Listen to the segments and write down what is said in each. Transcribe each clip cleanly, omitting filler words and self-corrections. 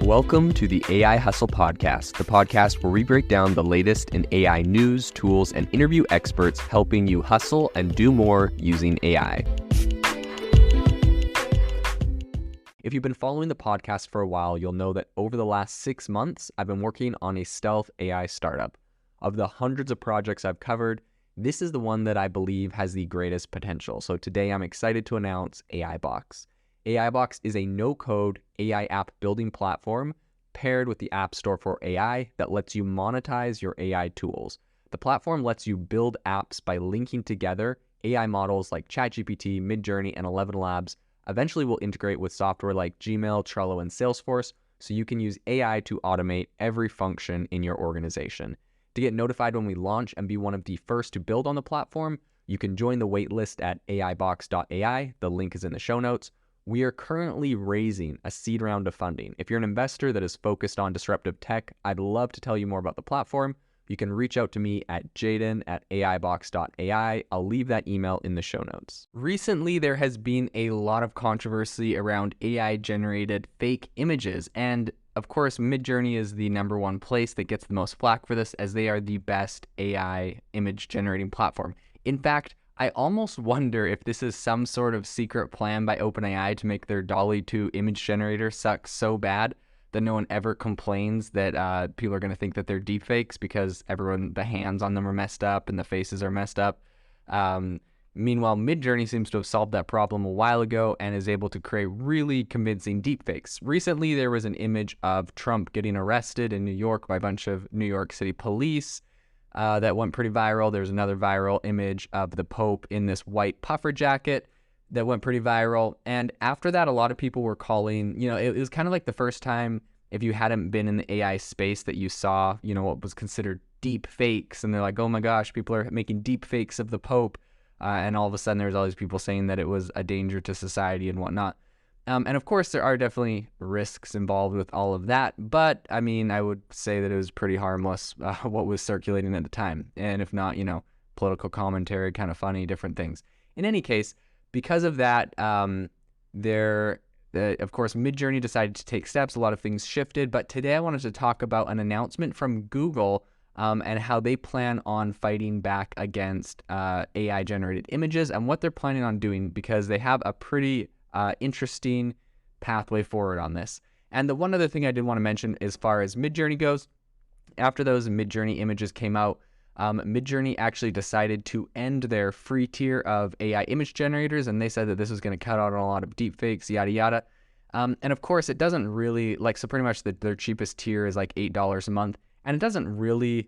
Welcome to the AI Hustle Podcast, the podcast where we break down the latest in AI news, tools, and interview experts helping you hustle and do more using AI. If you've been following the podcast for a while, you'll know that over the last 6 months, I've been working on a stealth AI startup. Of the hundreds of projects I've covered, this is the one that I believe has the greatest potential. So today I'm excited to announce AIBox. AIBox is a no-code AI app building platform paired with the App Store for AI that lets you monetize your AI tools. The platform lets you build apps by linking together AI models like ChatGPT, Midjourney, and 11 Labs. Eventually, we'll integrate with software like Gmail, Trello, and Salesforce, so you can use AI to automate every function in your organization. To get notified when we launch and be one of the first to build on the platform, you can join the waitlist at aibox.ai. The link is in the show notes. We are currently raising a seed round of funding. If you're an investor that is focused on disruptive tech, I'd love to tell you more about the platform. You can reach out to me at jaden@aibox.ai. I'll leave that email in the show notes. Recently, there has been a lot of controversy around AI-generated fake images. And of course, Midjourney is the number one place that gets the most flack for this, as they are the best AI image generating platform. In fact, I almost wonder if this is some sort of secret plan by OpenAI to make their DALL-E 2 image generator suck so bad that no one ever complains that people are going to think that they're deepfakes because the hands on them are messed up and the faces are messed up. Meanwhile, Midjourney seems to have solved that problem a while ago and is able to create really convincing deepfakes. Recently, there was an image of Trump getting arrested in New York by a bunch of New York City police. That went pretty viral. There's another viral image of the Pope in this white puffer jacket that went pretty viral. And after that, a lot of people were calling, it was kind of like the first time, if you hadn't been in the AI space, that you saw, what was considered deep fakes. And they're like, oh my gosh, people are making deep fakes of the Pope. And all of a sudden, there's all these people saying that it was a danger to society and whatnot. And of course, there are definitely risks involved with all of that. But I mean, I would say that it was pretty harmless, what was circulating at the time. And if not, political commentary, kind of funny, different things. In any case, because of that, of course, Midjourney decided to take steps. A lot of things shifted. But today I wanted to talk about an announcement from Google and how they plan on fighting back against AI-generated images and what they're planning on doing, because they have a pretty interesting pathway forward on this. And the one other thing I did want to mention as far as Midjourney goes, after those Midjourney images came out, Midjourney actually decided to end their free tier of AI image generators, and they said that this was going to cut out a lot of deepfakes, yada yada. And of course, it doesn't really, so pretty much their cheapest tier is like $8 a month, and it doesn't really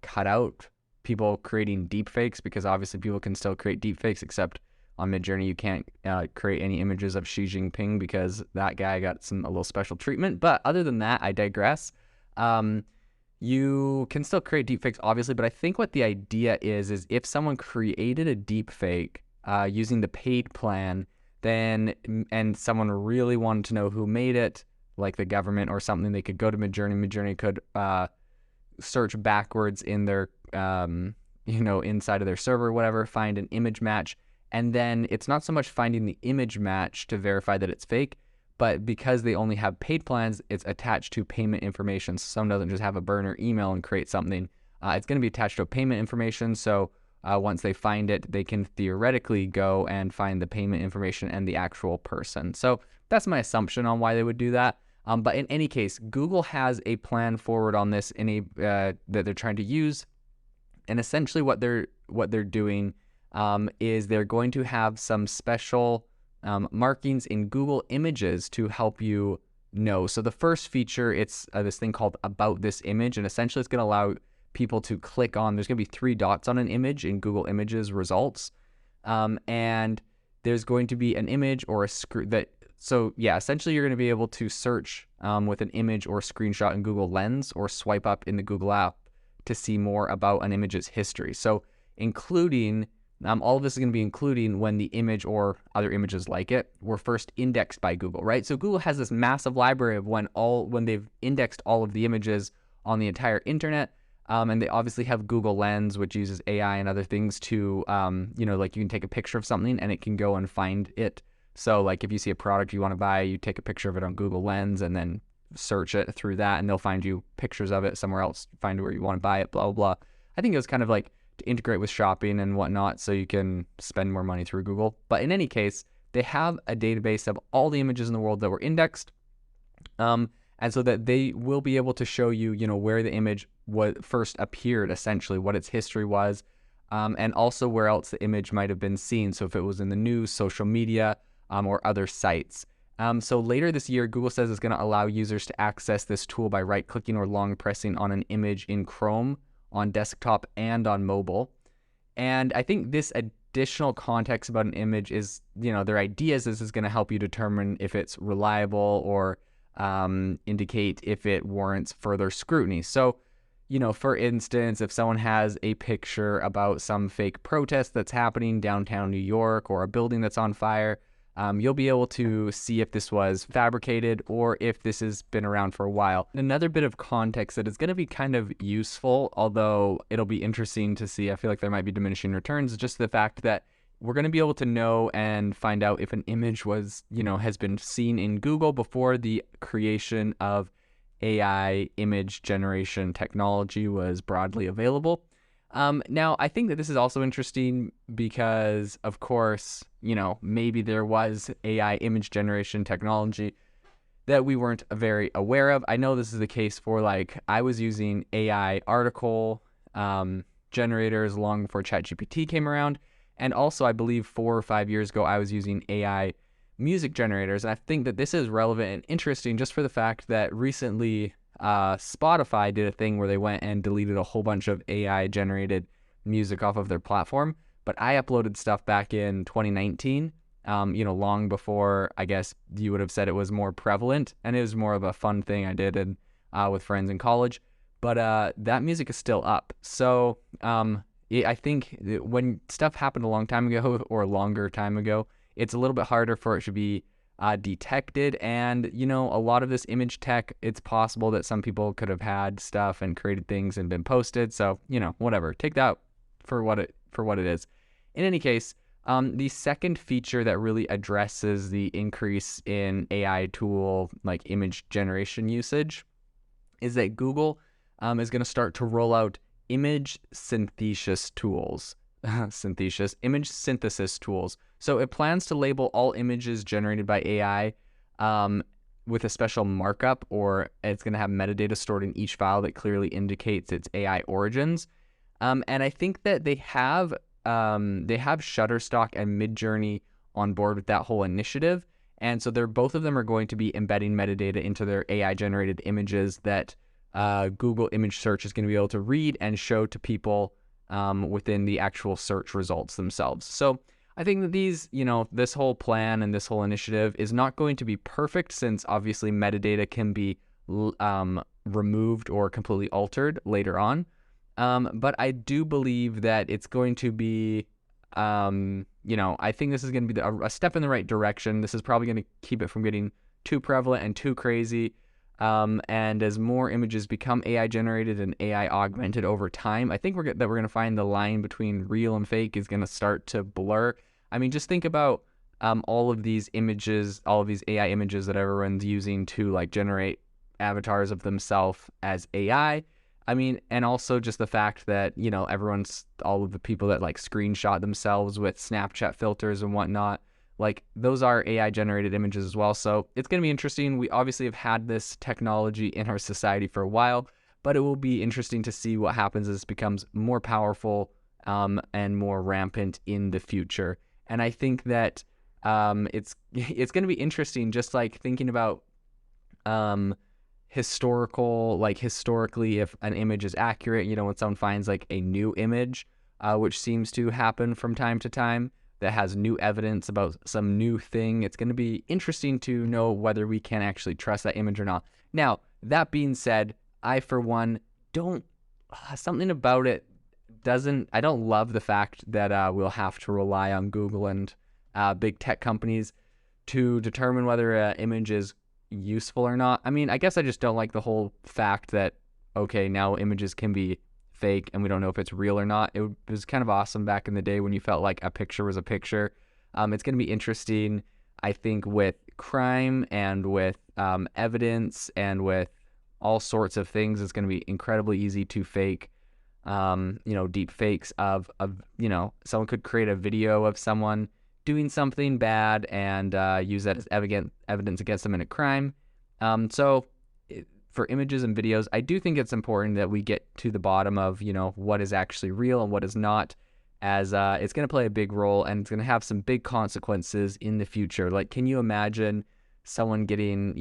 cut out people creating deepfakes, because obviously people can still create deepfakes, except on Midjourney, you can't create any images of Xi Jinping because that guy got a little special treatment. But other than that, I digress. You can still create deepfakes, obviously, but I think what the idea is if someone created a deepfake using the paid plan, and someone really wanted to know who made it, like the government or something, they could go to Midjourney. Midjourney could search backwards in their, inside of their server or whatever, find an image match. And then it's not so much finding the image match to verify that it's fake, but because they only have paid plans, it's attached to payment information. So someone doesn't just have a burner email and create something. It's going to be attached to a payment information. So once they find it, they can theoretically go and find the payment information and the actual person. So that's my assumption on why they would do that. But in any case, Google has a plan forward on this that they're trying to use. And essentially what they're doing is they're going to have some special markings in Google Images to help you know. So the first feature, it's this thing called About This Image, and essentially it's going to allow people to click on, there's going to be 3 dots on an image in Google Images results, and there's going to be an image or a essentially you're going to be able to search with an image or screenshot in Google Lens or swipe up in the Google app to see more about an image's history. So including all of this is going to be including when the image or other images like it were first indexed by Google, right? So Google has this massive library of when they've indexed all of the images on the entire internet, and they obviously have Google Lens, which uses AI and other things to, you can take a picture of something and it can go and find it. So if you see a product you want to buy, you take a picture of it on Google Lens and then search it through that, and they'll find you pictures of it somewhere else, find where you want to buy it, blah, blah, blah. I think it was kind of like to integrate with shopping and whatnot so you can spend more money through Google. But in any case, they have a database of all the images in the world that were indexed. And so that they will be able to show you, where the image was first appeared, essentially, what its history was, and also where else the image might have been seen. So if it was in the news, social media, or other sites. So later this year, Google says it's going to allow users to access this tool by right-clicking or long pressing on an image in Chrome, on desktop, and on mobile. And I think this additional context about an image is, their idea is this is going to help you determine if it's reliable or indicate if it warrants further scrutiny. So, for instance, if someone has a picture about some fake protest that's happening downtown New York or a building that's on fire, you'll be able to see if this was fabricated or if this has been around for a while. Another bit of context that is going to be kind of useful, although it'll be interesting to see, I feel like there might be diminishing returns, just the fact that we're going to be able to know and find out if an image was, has been seen in Google before the creation of AI image generation technology was broadly available. Now, I think that this is also interesting because, of course, maybe there was AI image generation technology that we weren't very aware of. I know this is the case for, I was using AI article generators long before ChatGPT came around. And also, I believe 4 or 5 years ago, I was using AI music generators. And I think that this is relevant and interesting just for the fact that recently Spotify did a thing where they went and deleted a whole bunch of AI-generated music off of their platform. But I uploaded stuff back in 2019, long before, I guess, you would have said it was more prevalent. And it was more of a fun thing I did with friends in college. But that music is still up. So I think when stuff happened a long time ago or a longer time ago, it's a little bit harder for it to be detected. And, a lot of this image tech, it's possible that some people could have had stuff and created things and been posted. So, whatever. Take that for what it is. In any case, the second feature that really addresses the increase in AI tool, image generation usage, is that Google is going to start to roll out image synthesis tools. Image synthesis tools. So it plans to label all images generated by AI with a special markup, or it's going to have metadata stored in each file that clearly indicates its AI origins. And I think that they have Shutterstock and Midjourney on board with that whole initiative. And so both of them are going to be embedding metadata into their AI generated images that Google image search is going to be able to read and show to people within the actual search results themselves. So I think that this whole plan and this whole initiative is not going to be perfect, since obviously metadata can be removed or completely altered later on. But I do believe that it's going to be, I think this is going to be a step in the right direction. This is probably going to keep it from getting too prevalent and too crazy. And as more images become AI generated and AI augmented over time, I think we're going to find the line between real and fake is going to start to blur. I mean, just think about all of these images, all of these AI images that everyone's using to generate avatars of themselves as AI. I mean, and also just the fact that, all of the people that screenshot themselves with Snapchat filters and whatnot, those are AI generated images as well. So it's going to be interesting. We obviously have had this technology in our society for a while, but it will be interesting to see what happens as it becomes more powerful and more rampant in the future. And I think that it's going to be interesting, just thinking about historically, if an image is accurate, when someone finds a new image, which seems to happen from time to time, that has new evidence about some new thing, it's going to be interesting to know whether we can actually trust that image or not. Now, that being said, I, for one, something about it I don't love the fact that we'll have to rely on Google and big tech companies to determine whether an image is useful or not. I mean, I guess I just don't like the whole fact that, okay, now images can be fake and we don't know if it's real or not. It was kind of awesome back in the day when you felt like a picture was a picture. It's going to be interesting, I think, with crime and with evidence and with all sorts of things. It's going to be incredibly easy to fake, deep fakes of someone could create a video of someone doing something bad and use that as evidence against them in a crime. For images and videos, I do think it's important that we get to the bottom of, what is actually real and what is not, as it's going to play a big role and it's going to have some big consequences in the future. Like, can you imagine someone getting,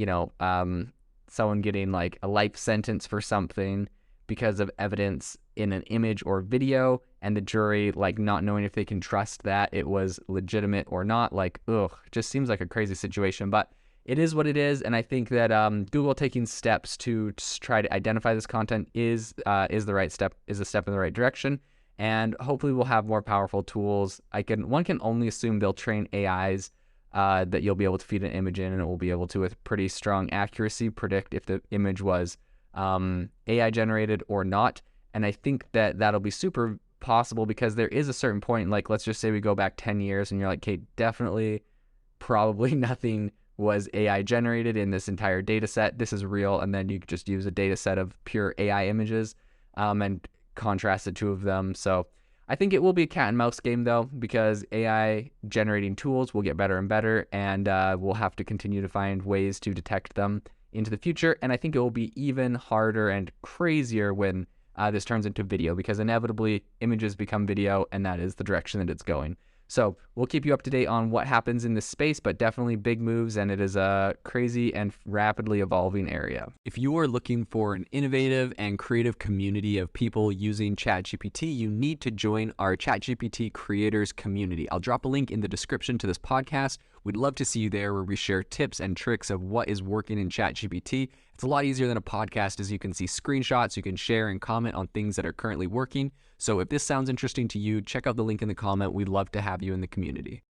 like a life sentence for something because of evidence in an image or video, and the jury like not knowing if they can trust that it was legitimate or not? Like, just seems like a crazy situation, but it is what it is. And I think that Google taking steps to try to identify this content is a step in the right direction. And hopefully we'll have more powerful tools. One can only assume they'll train AIs that you'll be able to feed an image in, and it will be able to, with pretty strong accuracy, predict if the image was AI generated or not. And I think that that'll be super possible because there is a certain point, like let's just say we go back 10 years and you're like, okay, definitely, probably nothing was AI generated in this entire data set. This is real. And then you could just use a data set of pure AI images and contrast the two of them. So I think it will be a cat and mouse game though, because AI generating tools will get better and better, and we'll have to continue to find ways to detect them into the future. And I think it will be even harder and crazier when this turns into video, because inevitably images become video, and that is the direction that it's going. So we'll keep you up to date on what happens in this space, but definitely big moves, and it is a crazy and rapidly evolving area. If you are looking for an innovative and creative community of people using ChatGPT, you need to join our ChatGPT creators community. I'll drop a link in the description to this podcast. We'd love to see you there, where we share tips and tricks of what is working in ChatGPT. It's a lot easier than a podcast, as you can see screenshots, you can share and comment on things that are currently working. So if this sounds interesting to you, check out the link in the comment. We'd love to have you in the community.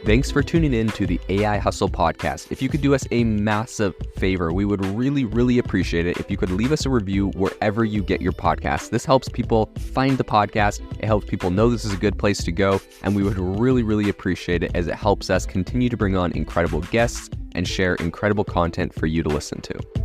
Thanks for tuning in to the AI Hustle podcast. If you could do us a massive favor, we would really, really appreciate it if you could leave us a review wherever you get your podcasts. This helps people find the podcast. It helps people know this is a good place to go. And we would really, really appreciate it, as it helps us continue to bring on incredible guests and share incredible content for you to listen to.